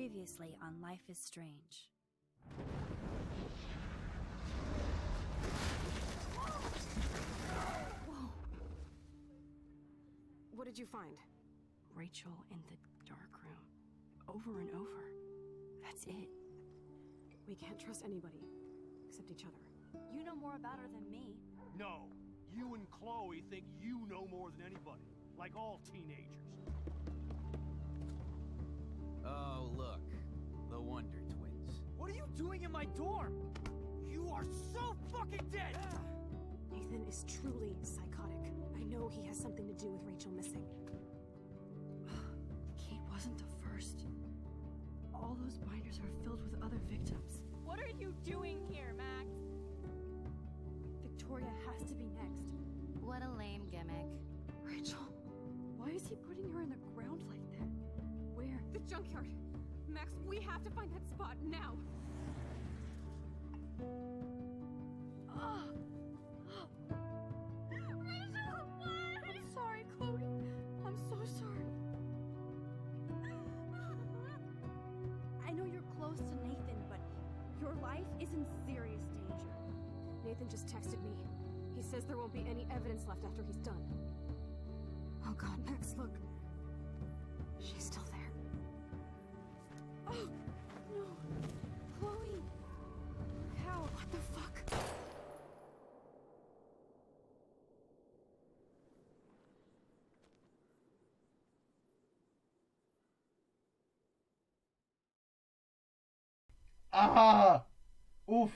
Previously on Life is Strange. Whoa. What did you find? Rachel in the darkroom. Over and over. That's it. We can't trust anybody, except each other. You know more about her than me. No, you and Chloe think you know more than anybody, like all teenagers. Oh, look. The Wonder Twins. What are you doing in my dorm? You are so fucking dead! Nathan is truly psychotic. I know he has something to do with Rachel missing. Kate wasn't the first. All those binders are filled with other victims. What are you doing here, Max? Victoria has to be next. What a lame gimmick. Rachel, why is he putting her in the ground like that? Where? The junkyard! Max, we have to find that spot now! Rachel, what? I'm sorry, Chloe. I'm so sorry. I know you're close to Nathan, but your life is in serious danger. Nathan just texted me. He says there won't be any evidence left after he's done. Oh god, Max, look. She's still there. Oh, no. Chloe. How? What the fuck? Aha! Uff!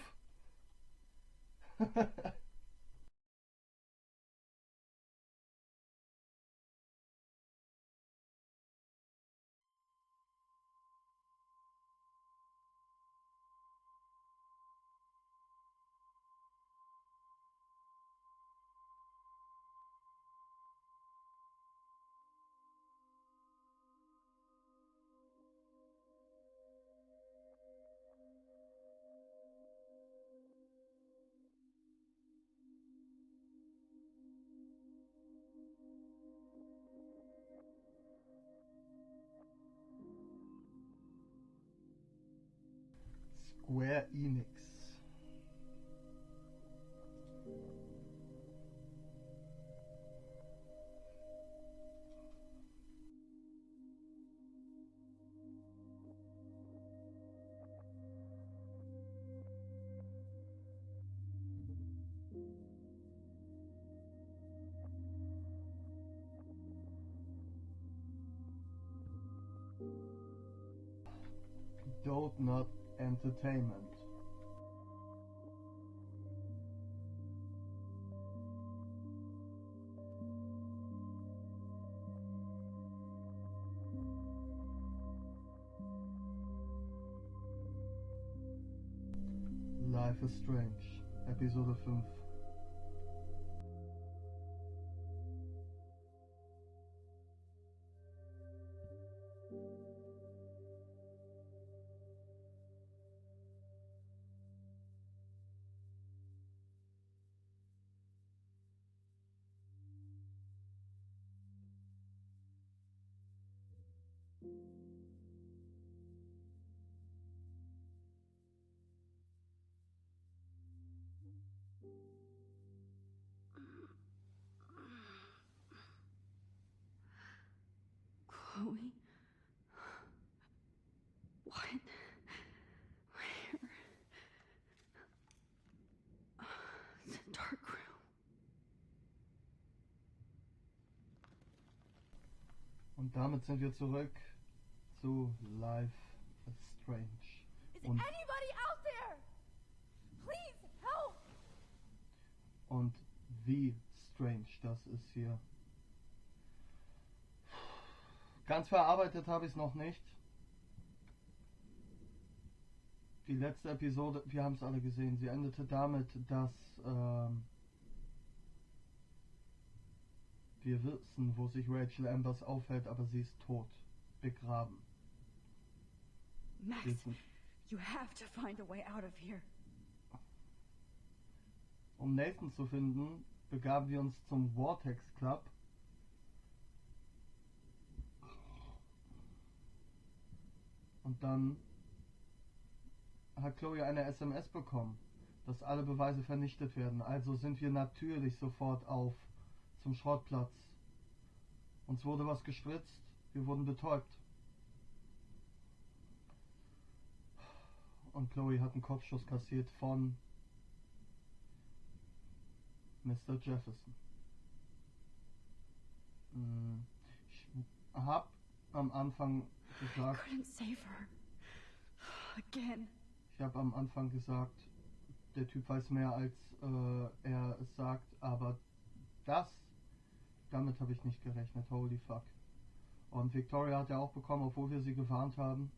Square Enix. Donut Entertainment. Life is Strange, Episode 5. Chloe? What? Where? The Darkroom. Und damit sind wir zurück zu Life is Strange. Is anybody out there? Please help! Und wie strange das ist hier. Ganz verarbeitet habe ich es noch nicht. Die letzte Episode, wir haben es alle gesehen, sie endete damit, dass wir wissen, wo sich Rachel Ambers aufhält, aber sie ist tot, begraben. Max, you have to find a way out of here. Um Nathan zu finden, begaben wir uns zum Vortex Club. Und dann hat Chloe eine SMS bekommen, dass alle Beweise vernichtet werden. Also sind wir natürlich sofort zum Schrottplatz. Uns wurde was gespritzt, wir wurden betäubt. Und Chloe hat einen Kopfschuss kassiert von Mr. Jefferson. Ich hab am Anfang gesagt, Couldn't save her. Again. ich habe am Anfang gesagt, der Typ weiß mehr als er es sagt, aber damit habe ich nicht gerechnet, holy fuck. Und Victoria hat ja auch bekommen, obwohl wir sie gewarnt haben.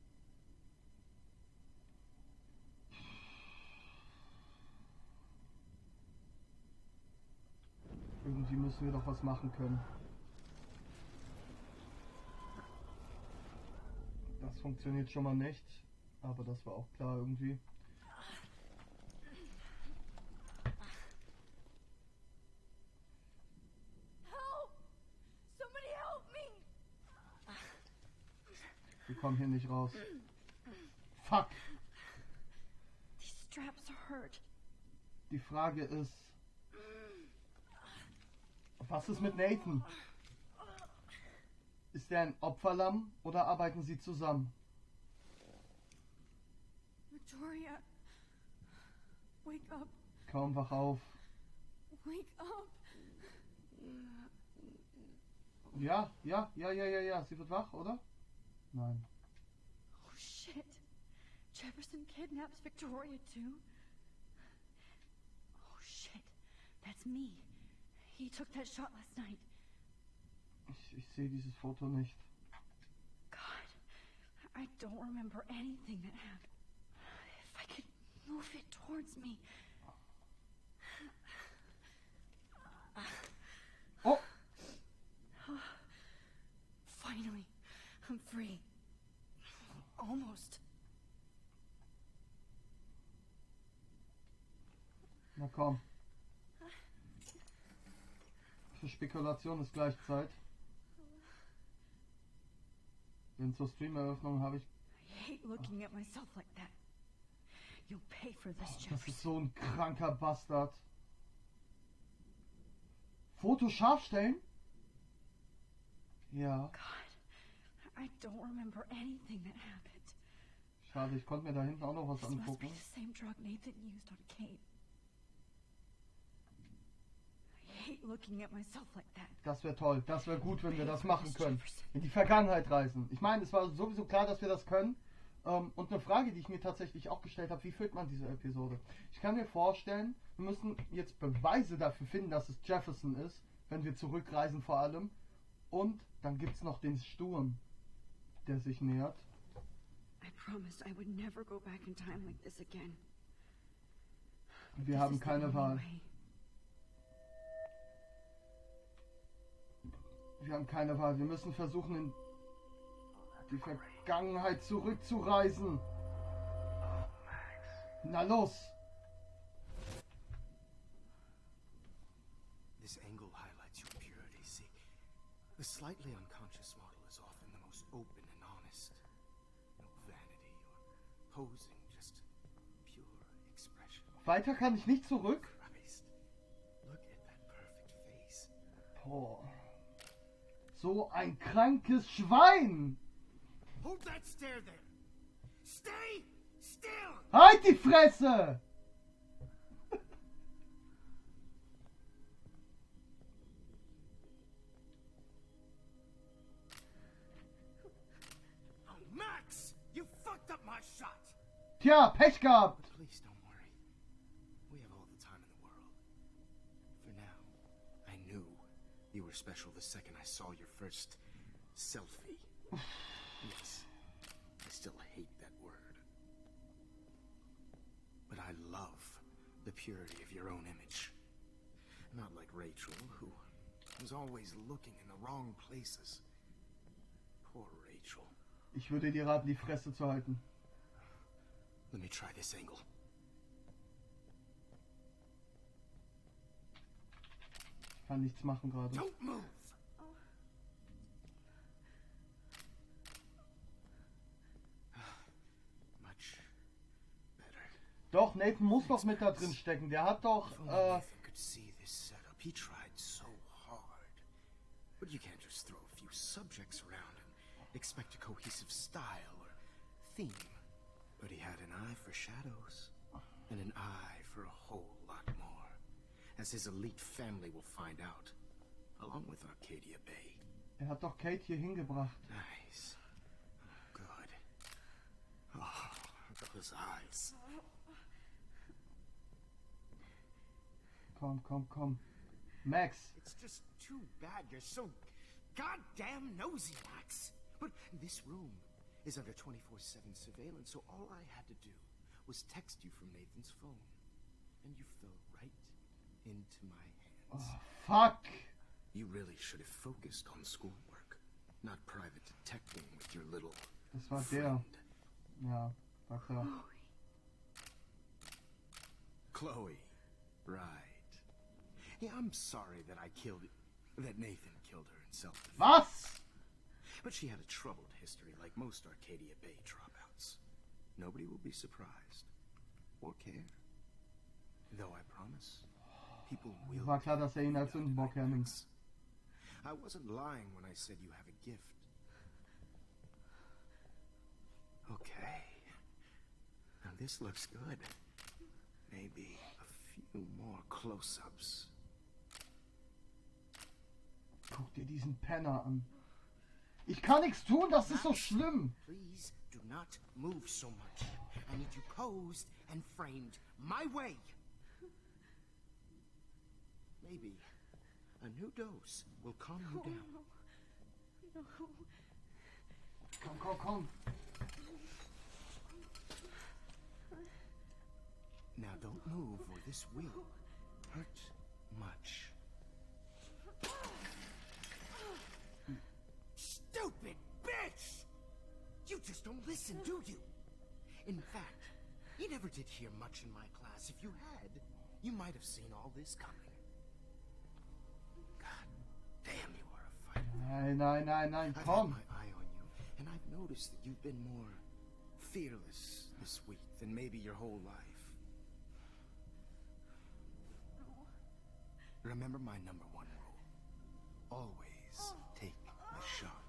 Irgendwie müssen wir doch was machen können. Das funktioniert schon mal nicht, aber das war auch klar irgendwie. Help! Somebody help me! Wir kommen hier nicht raus. Fuck! These straps hurt. Die Frage ist, was ist mit Nathan? Ist er ein Opferlamm oder arbeiten sie zusammen? Victoria, wake up, Kaum wach auf. wake up. Ja. Sie wird wach, oder? Nein. Oh shit. Jefferson kidnaps Victoria too? Oh shit. That's me. He took that shot last night. Ich sehe dieses Foto nicht. God, I don't remember anything that happened. If I could move it towards me. Oh! Finally, I'm free. Almost. Na komm. Für Spekulation ist gleich Zeit. Denn zur Streameröffnung habe ich... I hate looking at myself like that. You'll pay for this, Das Jefferson. ist so ein kranker Bastard. Foto scharf stellen? Ja. God, I don't remember anything that happened. Schade, ich konnte mir da hinten auch noch was This must be angucken. the same drug Nathan used on Kate. I hate looking at myself like that. Das wäre toll. Das wäre gut, wenn wir das machen können. In die Vergangenheit reisen. Ich meine, es war sowieso klar, dass wir das können. Und eine Frage, die ich mir tatsächlich auch gestellt habe, wie führt man diese Episode? Ich kann mir vorstellen, wir müssen jetzt Beweise dafür finden, dass es Jefferson ist, wenn wir zurückreisen vor allem. Und dann gibt es noch den Sturm, der sich nähert. I promised I would never go back in time like this again. Wir haben keine Wahl. Wir haben keine Wahl. Wir müssen versuchen, in die Vergangenheit zurückzureisen. Na los! This angle highlights your purity. See, the slightly unconscious model is often the most open and honest. No vanity or posing, just pure expression. Weiter kann ich nicht zurück. Christ, look at that perfect face. Boah. So ein krankes Schwein! Hold that stare there. Stay still. Halt die Fresse! Oh, Max, you fucked up my shot. Tja, Pech gehabt! Please don't worry. We have all the time in the world. For now, I knew you were special the second I saw your first selfie. Yes, I still hate that word. But I love the purity of your own image. Not like Rachel, who was always looking in the wrong places. Poor Rachel. Ich würde dir raten, die Fresse zu halten. Let me try this angle. Ich kann nichts machen gerade. Don't move! doch, Nathan muss doch mit da drin stecken. Der hat doch, If only Nathan could see this setup. He tried so hard. But you can't just throw a few subjects around and expect a cohesive style or theme. But he had an eye for shadows and an eye for a whole lot more, as his elite family will find out, along with Arcadia Bay. Er hat doch Kate hier hingebracht. Nice. Good. Oh, those eyes. Komm. Max. It's just too bad you're so goddamn nosy, Max. But this room is under 24/7 surveillance, so all I had to do was text you from Nathan's phone. And you fell right into my hands. Oh, fuck. You really should have focused on schoolwork, not private detecting with your little Das war der. friend. Ja, war klar. Chloe. Right. Yeah, I'm sorry that Nathan killed her in self-defense. Was? But she had a troubled history like most Arcadia Bay dropouts. Nobody will be surprised or care. Though I promise, people will. War klar, dass er ihn als Sündenbock hernimmt. I wasn't lying when I said you have a gift. Okay. Now this looks good. Maybe a few more close-ups. Guck dir diesen Penner an. Ich kann nichts tun, das ist so schlimm. Please do not move so much. I need you posed and framed my way. Maybe a new dose will calm you down. Komm. Now don't move or this will hurt much. Stupid bitch! You just don't listen, do you? In fact, you never did hear much in my class. If you had, you might have seen all this coming. God damn, you are a fighter. Nein, I've had komm. my eye on you, and I've noticed that you've been more fearless this week than maybe your whole life. Remember my number one rule. Always take the shot.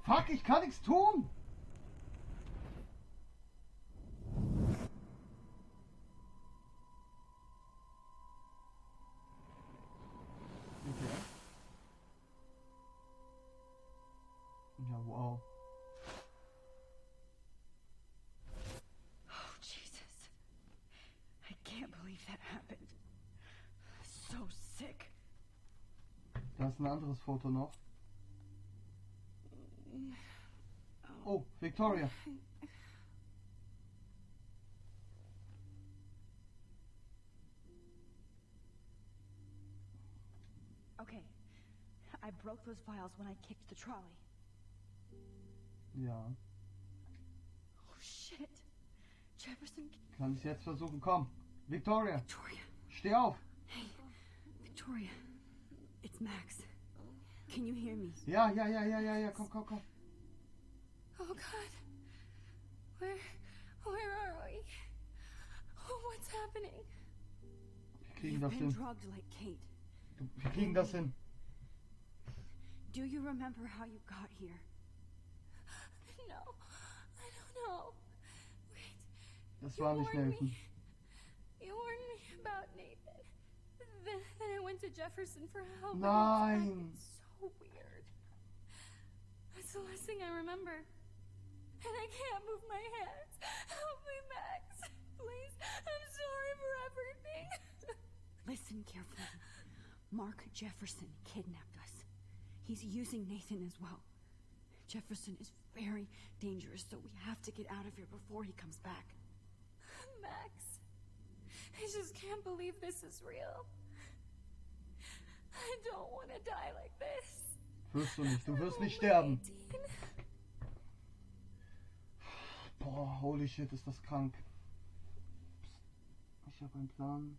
Fuck, ich kann nichts tun. Okay. Ja, wow. Oh, Jesus. I can't believe that happened. So sick. Da ist ein anderes Foto noch. Oh, Victoria. Okay. I broke those files when I kicked the trolley. Ja. Oh, shit. Jefferson... Kann ich jetzt versuchen? Komm. Victoria. Victoria. Steh auf. Hey, Victoria. It's Max. Can you hear me? Ja. Komm. Oh God. Where are we? Oh, what's happening? Wir kriegen You've das been hin. drugged like Kate. Wir kriegen das hin. Do you remember how you got here? No, I don't know. Wait. Das war nicht Nathan. You warned me about Nathan. Then I went to Jefferson for help. Nein. It's so weird. That's the last thing I remember. And I can't move my hands. Help me, Max. Please. I'm sorry for everything. Listen carefully. Mark Jefferson kidnapped us. He's using Nathan as well. Jefferson is very dangerous, so we have to get out of here before he comes back. Max, I just can't believe this is real. I don't want to die like this. Wirst du nicht. Du wirst nicht sterben. Boah, holy shit, ist das krank. Ich habe einen Plan.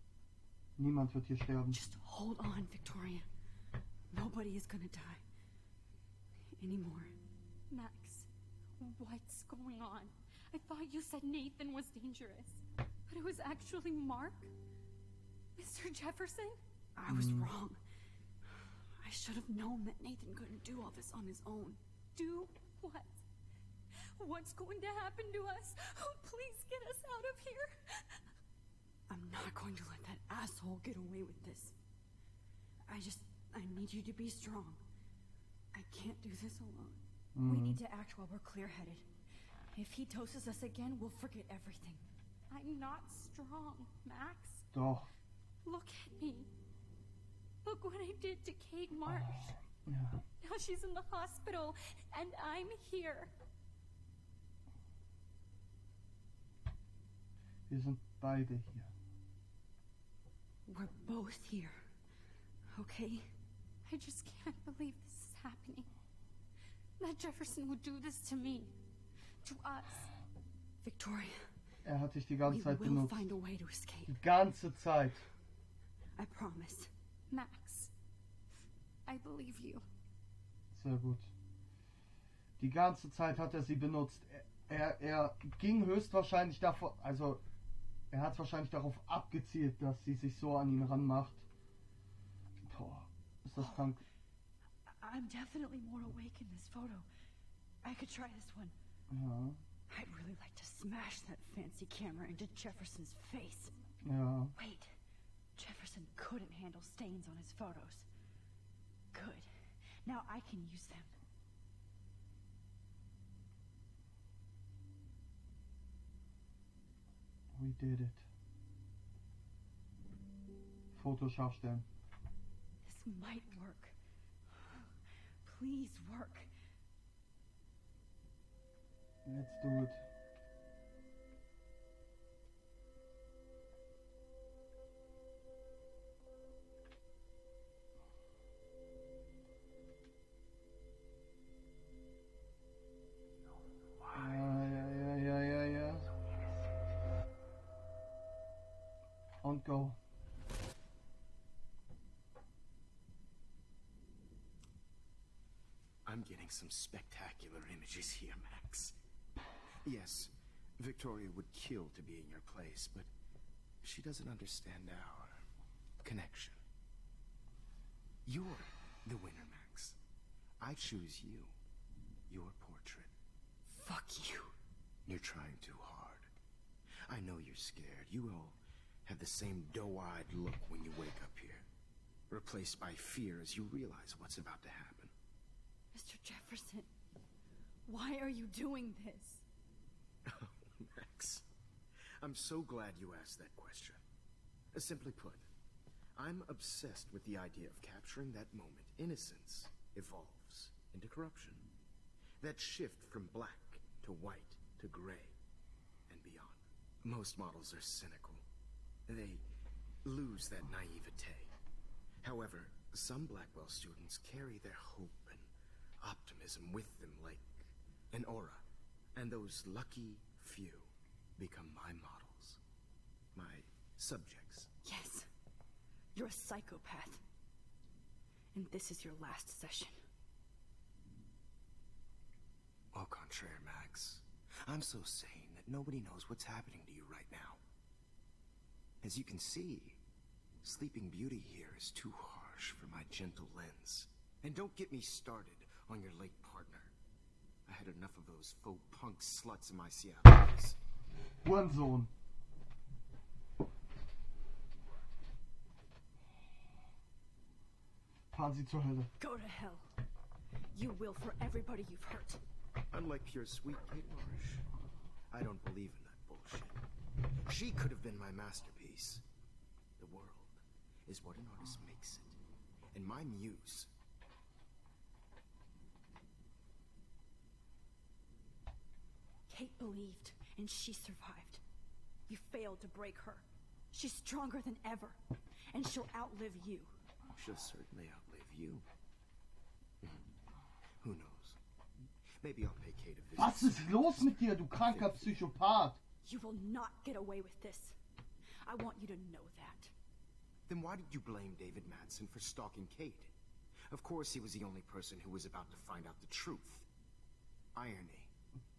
Niemand wird hier sterben. Just hold on, Victoria. Nobody is gonna die. anymore. Max, what's going on? I thought you said Nathan was dangerous, but it was actually Mark? Mr. Jefferson? I was wrong. I should have known that Nathan couldn't do all this on his own. Do what? What's going to happen to us? Oh, please get us out of here. I'm not going to let that asshole get away with this. I need you to be strong. I can't do this alone. We need to act while we're clear-headed. If he doses us again, we'll forget everything. I'm not strong, Max. Doch. Look at me. Look what I did to Kate Marsh. Ja. Now she's in the hospital, and I'm here. Wir sind beide hier. We're both here. Okay? I just can't believe this is happening. That Jefferson would do this to me. To us. Victoria, Hat dich die ganze we Zeit will benutzt. find a way to escape. Die ganze Zeit. I promise. Max, I believe you. Sehr gut. Die ganze Zeit hat er sie benutzt. Er ging höchstwahrscheinlich davon, also er hat wahrscheinlich darauf abgezielt, dass sie sich so an ihn ranmacht. Boah, ist das krank. I'm definitely more awake in this photo. I could try this one. Ja, I'd really like to smash that fancy camera into Jefferson's face. ja. Wait. Jefferson couldn't handle stains on his photos. Good. Now I can use them. We did it. Foto scharf stellen. This might work. Please work. Let's do it. Ja. Und go. I'm getting some spectacular images here, Max. Yes, Victoria would kill to be in your place, but she doesn't understand our connection. You're the winner, Max. I choose you. Your portrait. Fuck you. You're trying too hard. I know you're scared. You all have the same doe-eyed look when you wake up here, replaced by fear as you realize what's about to happen. Mr. Jefferson, why are you doing this? Oh, Max, I'm so glad you asked that question. Simply put, I'm obsessed with the idea of capturing that moment innocence evolves into corruption. That shift from black to white to gray and beyond. Most models are cynical. They lose that naivete. However, some Blackwell students carry their hope and optimism with them like an aura. And those lucky few become my models. My subjects. Yes. You're a psychopath. And this is your last session. Au contraire, Max. I'm so sane that nobody knows what's happening to you right now. As you can see, Sleeping Beauty here is too harsh for my gentle lens. And don't get me started on your late partner. I had enough of those faux punk sluts in my Seattle days. Hurensohn. Fahren Sie zur Hölle. Go to hell. You will for everybody you've hurt. Unlike pure sweet Kate Marsh, I don't believe in that bullshit. She could have been my masterpiece. The world is what an artist makes it. And my muse... Kate believed, and she survived. You failed to break her. She's stronger than ever, and she'll outlive you. She'll certainly outlive you. Who knows? Maybe I'll pay Kate a visit. Was ist los mit dir, du kranker Psychopath? You will not get away with this. I want you to know that. Then why did you blame David Madsen for stalking Kate? Of course he was the only person who was about to find out the truth. Irony.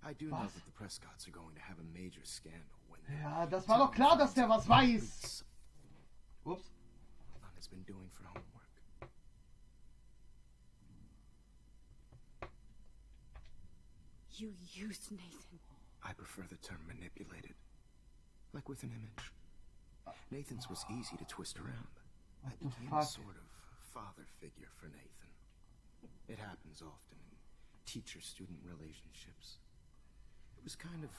I do know Was? that the Prescotts are going to have a major scandal when Ja, das war doch klar, dass der was weiß. Ups. Alan has been doing for homework. You used Nathan. I prefer the term manipulated. Like with an image. Nathan's was easy to twist around. I What the became fuck? a sort of father figure for Nathan. It happens often in teacher-student relationships. It was kind of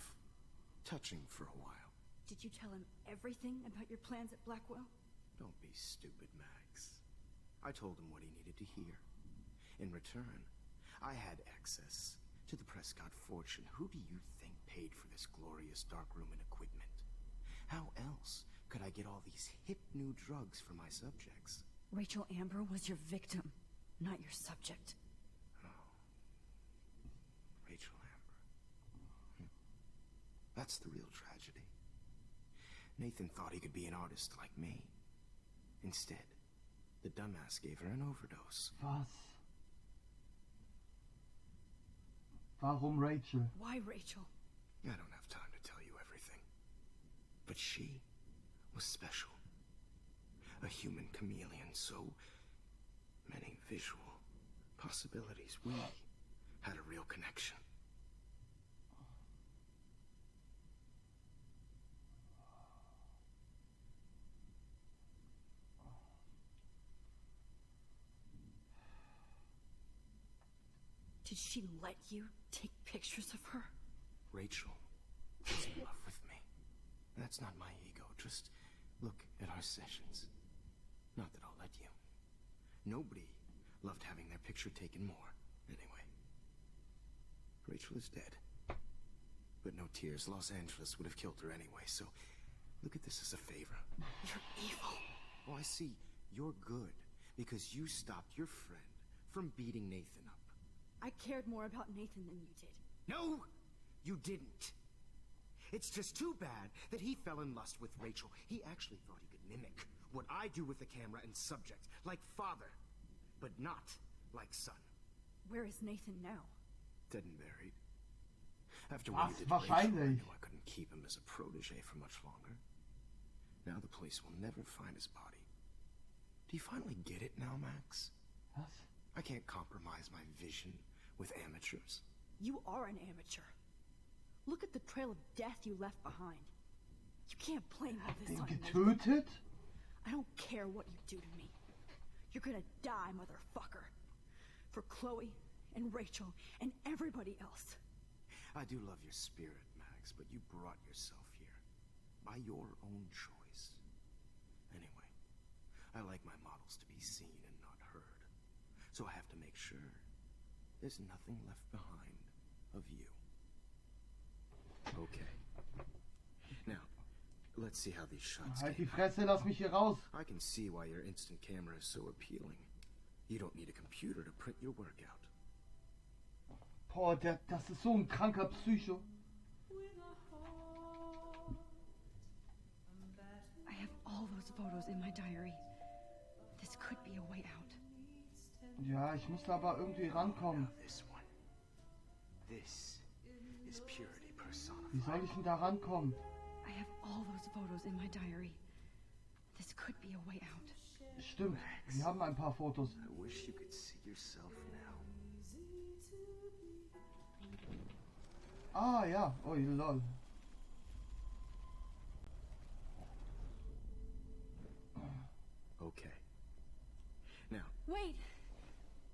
touching for a while. Did you tell him everything about your plans at Blackwell? Don't be stupid, Max. I told him what he needed to hear. In return, I had access to the Prescott fortune. Who do you think paid for this glorious darkroom and equipment? How else could I get all these hip new drugs for my subjects? Rachel Amber was your victim, not your subject. Rachel Amber. That's the real tragedy. Nathan thought he could be an artist like me. Instead, the dumbass gave her an overdose. Was? Warum Rachel? Why Rachel? I don't have time to tell you everything. But she was special. A human chameleon, so many visual possibilities. We had a real connection. Did she let you take pictures of her? Rachel was in love with me. That's not my ego. Just look at our sessions. Not that I'll let you. Nobody loved having their picture taken more. Anyway, Rachel is dead. But no tears. Los Angeles would have killed her anyway, so look at this as a favor. You're evil. Oh, I see. You're good because you stopped your friend from beating Nathan up. I cared more about Nathan than you did. No, you didn't. It's just too bad that he fell in lust with Rachel. He actually thought he could mimic what I do with the camera and subject, like father, but not like son. Where is Nathan now? Dead and buried. After what he Was? did to Rachel, I Wahrscheinlich. knew I couldn't keep him as a protege for much longer. Now the police will never find his body. Do you finally get it now, Max? Was? I can't compromise my vision with amateurs. You are an amateur. Look at the trail of death you left behind. You can't blame all this Den on me. getötet? I don't care what you do to me. You're gonna die, motherfucker. For Chloe and Rachel and everybody else. I do love your spirit, Max, but you brought yourself here by your own choice. Anyway, I like my models to be seen and not heard, so I have to make sure there's nothing left behind of you. Okay. Now, let's see how these shots Halt die came out. Fresse, lass mich hier raus. I can see why your instant camera is so appealing. You don't need a computer to print your work out. Boah, das ist so ein kranker Psycho. I have all those photos in my diary. This could be a way out. Ja, ich muss da aber irgendwie rankommen. Now this one. This is purity Wie personified. soll ich denn da rankommen? I have all those photos in my diary. This could be a way out. Stimmt, wir haben ein paar Fotos. I wish you could see yourself now. Ah, ja. Oh, lol. Okay. Now, Wait!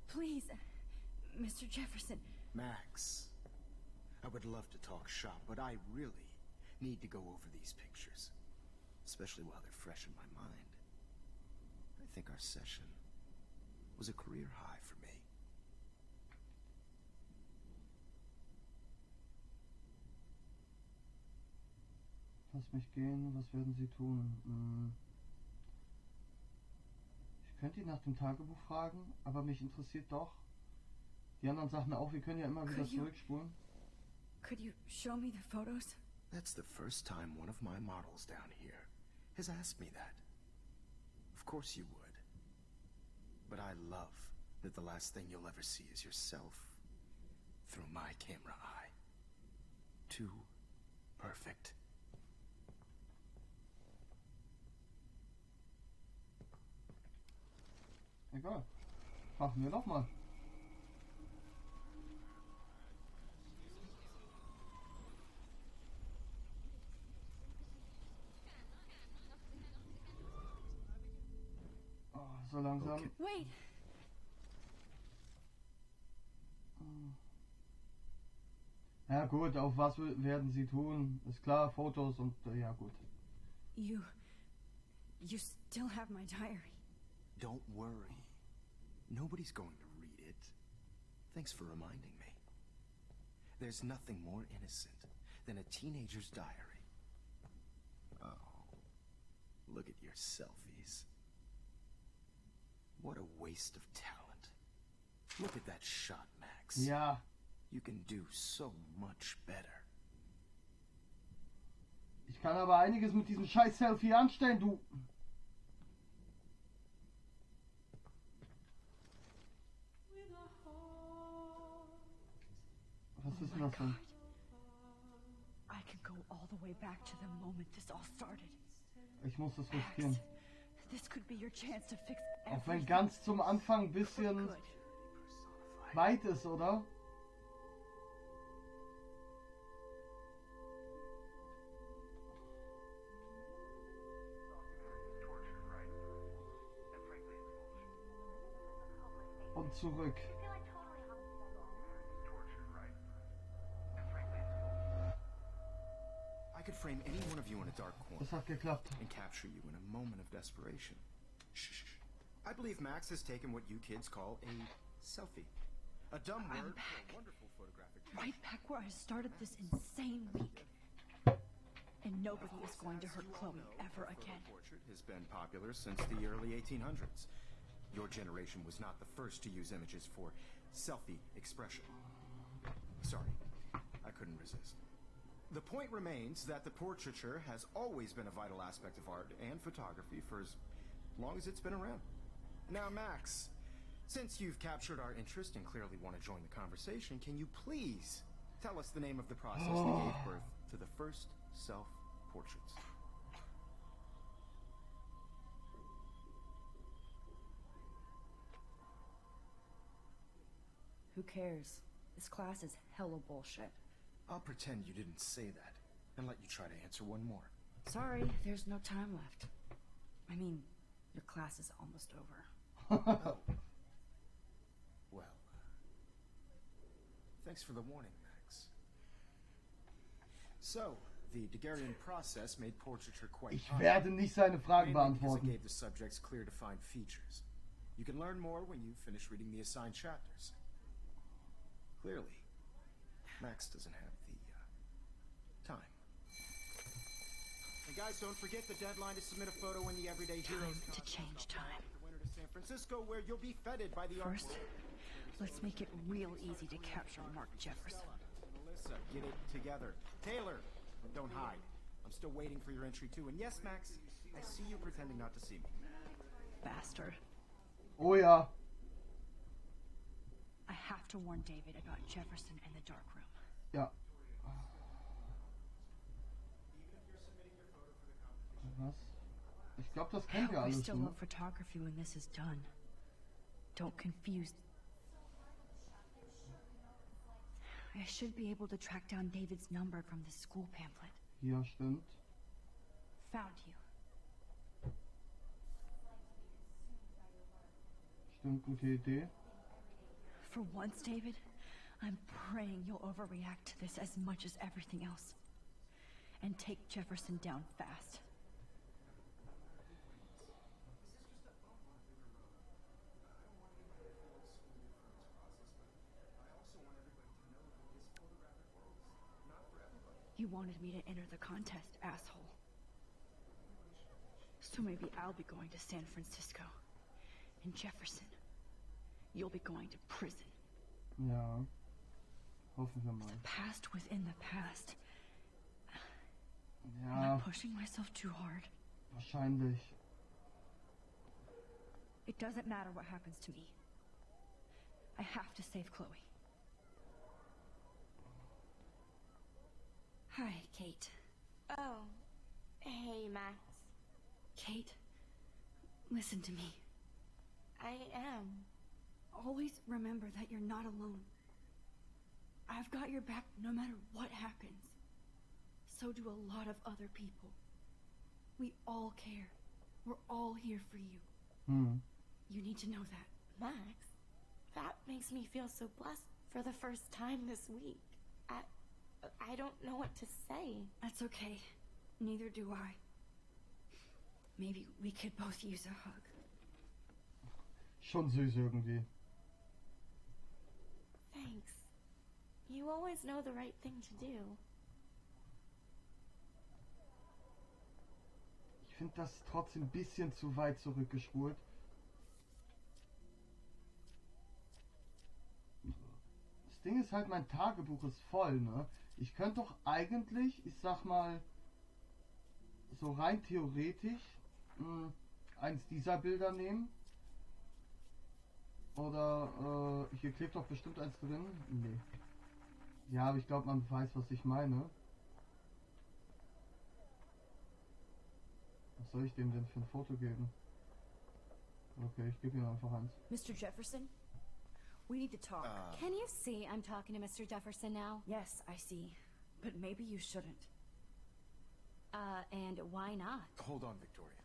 Please, Mr. Jefferson. Max, I would love to talk shop, but I really need to go over these pictures, especially while they're fresh in my mind. I think our session was a career high for me. Lass mich gehen, was werden Sie tun? Ich könnte ihn nach dem Tagebuch fragen, aber mich interessiert doch die anderen Sachen auch. Wir können ja immer wieder Could you- zurückspulen. Could you show me the photos? That's the first time one of my models down here has asked me that. Of course you would. But I love that the last thing you'll ever see is yourself through my camera eye. Too perfect. Egal. Machen wir doch mal. Oh, so langsam. Okay. Wait! Ja gut, auf was werden sie tun? Ist klar, Fotos und ja gut. You still have my diary. Don't worry. Nobody's going to read it. Thanks for reminding me. There's nothing more innocent than a teenager's diary. Oh, look at your selfies. What a waste of talent. Look at that shot, Max. Ja. You can do so much better. Ich kann aber einiges mit diesem scheiß Selfie anstellen, du. Was ist denn das denn? I can go all the way back to the moment this all started. Ich muss das riskieren. This could be your chance to fix Auch wenn everything. ganz zum Anfang ein bisschen Good. weit ist, oder? Und zurück. I could frame any one of you in a dark corner Das hat geklappt. and capture you in a moment of desperation. Shh. I believe Max has taken what you kids call a selfie. A dumb I'm word for back. a wonderful photographic. Right back where I started this insane week. And nobody is going to hurt Chloe ever again. Portrait has been popular since the early 1800s. Your generation was not the first to use images for selfie expression. Sorry, I couldn't resist. The point remains that the portraiture has always been a vital aspect of art and photography for as long as it's been around. Now, Max, since you've captured our interest and clearly want to join the conversation, can you please tell us the name of the process that gave birth to the first self-portraits? Who cares? This class is hella bullshit. I'll pretend you didn't say that and let you try to answer one more. Sorry, there's no time left. I mean, your class is almost over. Oh. Well, thanks for the warning, Max. So, the Daguerrean process made portraiture quite Ich popular, werde nicht seine Fragen mainly because it beantworten. gave the subjects clear defined features. You can learn more when you finish reading the assigned chapters. Clearly, Max doesn't have the time. And guys, don't forget the deadline to submit a photo in the Everyday Heroes Time to change time. the winter to San Francisco, where you'll be feted by the art First, world. let's make it real easy to capture Mark Jefferson. Melissa, get it together. Taylor, don't hide. I'm still waiting for your entry too. And yes, Max, I see you pretending not to see me. Bastard. Oh ja. I have to warn David about Jefferson and the Darkroom. Ja. Was? Ich glaube, das kennen wir I alles. still Ne? love photography when this is done. Don't confuse. I should be able to track down David's number from the school pamphlet. Ja, stimmt. Found you. Stimmt, gute Idee. For once, David, I'm praying you'll overreact to this as much as everything else. And take Jefferson down fast. You wanted me to enter the contest, asshole. So maybe I'll be going to San Francisco. And Jefferson, you'll be going to prison. Ja. Hoffen wir mal. Past within the past. Am Ja, I pushing myself too hard? wahrscheinlich. It doesn't matter what happens to me. have to save Chloe. Hi, Kate. Oh. Hey, Max. Kate, listen to me. I am. Always remember that you're not alone. I've got your back no matter what happens. So do a lot of other people. We all care. We're all here for you. You need to know that. Max, that makes me feel so blessed for the first time this week. I don't know what to say. That's okay. Neither do I. Maybe we could both use a hug. Schon süß irgendwie. Thanks. You always know the right thing to do. Ich finde das trotzdem ein bisschen zu weit zurückgespult. Das Ding ist halt, mein Tagebuch ist voll, ne? Ich könnte doch eigentlich, ich sag mal, so rein theoretisch eins dieser Bilder nehmen. Oder hier klebt doch bestimmt eins drin. Nee. Ja, aber ich glaube, man weiß, was ich meine. Was soll ich dem denn für ein Foto geben? Okay, ich gebe ihm einfach eins. Mr. Jefferson, we need to talk. Can you see I'm talking to Mr. Jefferson now? Yes, I see. But maybe you shouldn't. And why not? Hold on, Victoria.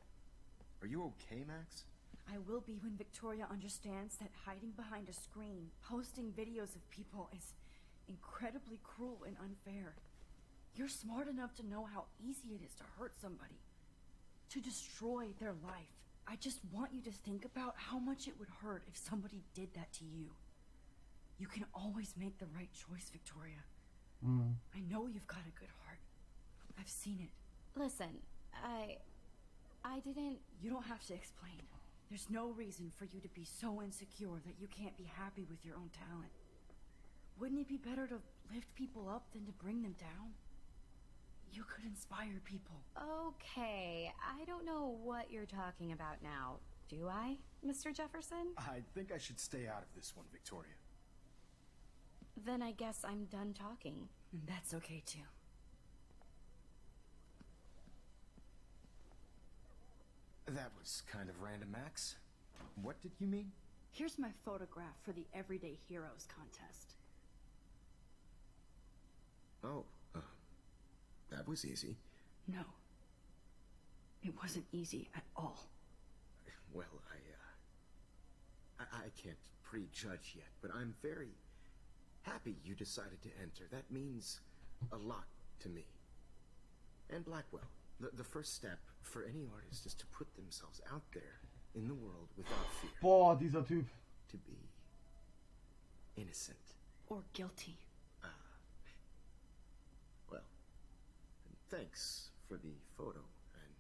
Are you okay, Max? I will be when Victoria understands that hiding behind a screen, posting videos of people is incredibly cruel and unfair. You're smart enough to know how easy it is to hurt somebody, to destroy their life. I just want you to think about how much it would hurt if somebody did that to you. You can always make the right choice, Victoria. I know you've got a good heart. I've seen it. Listen, I didn't... You don't have to explain. There's no reason for you to be so insecure that you can't be happy with your own talent. Wouldn't it be better to lift people up than to bring them down? You could inspire people. Okay, I don't know what you're talking about now. Do I, Mr. Jefferson? I think I should stay out of this one, Victoria. Then I guess I'm done talking. That's okay too. That was kind of random, Max. What did you mean? Here's my photograph for the Everyday Heroes contest. Oh, that was easy. No. It wasn't easy at all. Well, I can't prejudge yet, but I'm very happy you decided to enter. That means a lot to me. And Blackwell. The first step for any artist is to put themselves out there in the world without fear. Boah, dieser Typ. To be innocent. Or guilty. Well, thanks for the photo. And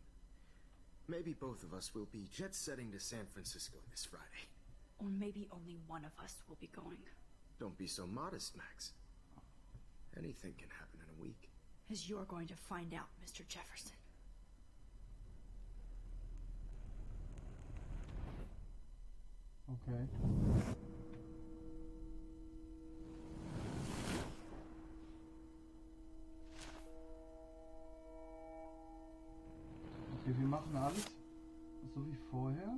maybe both of us will be jet-setting to San Francisco this Friday. Or maybe only one of us will be going. Don't be so modest, Max. Anything can happen in a week. As you're going to find out, Mr. Jefferson. Okay. Okay, wir machen alles so wie vorher.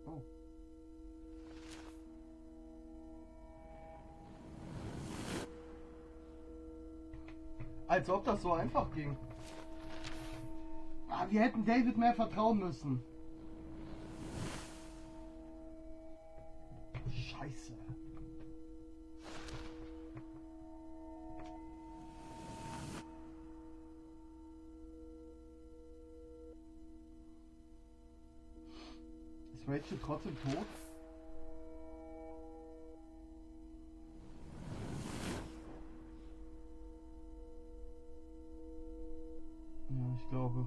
Oh. Als ob das so einfach ging. Ah, wir hätten David mehr vertrauen müssen. Scheiße. Ist Rachel trotzdem tot? Ja, ich glaube.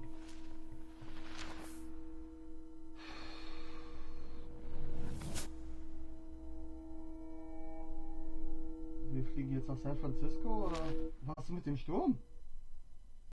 Wir fliegen jetzt nach San Francisco oder was mit dem Sturm?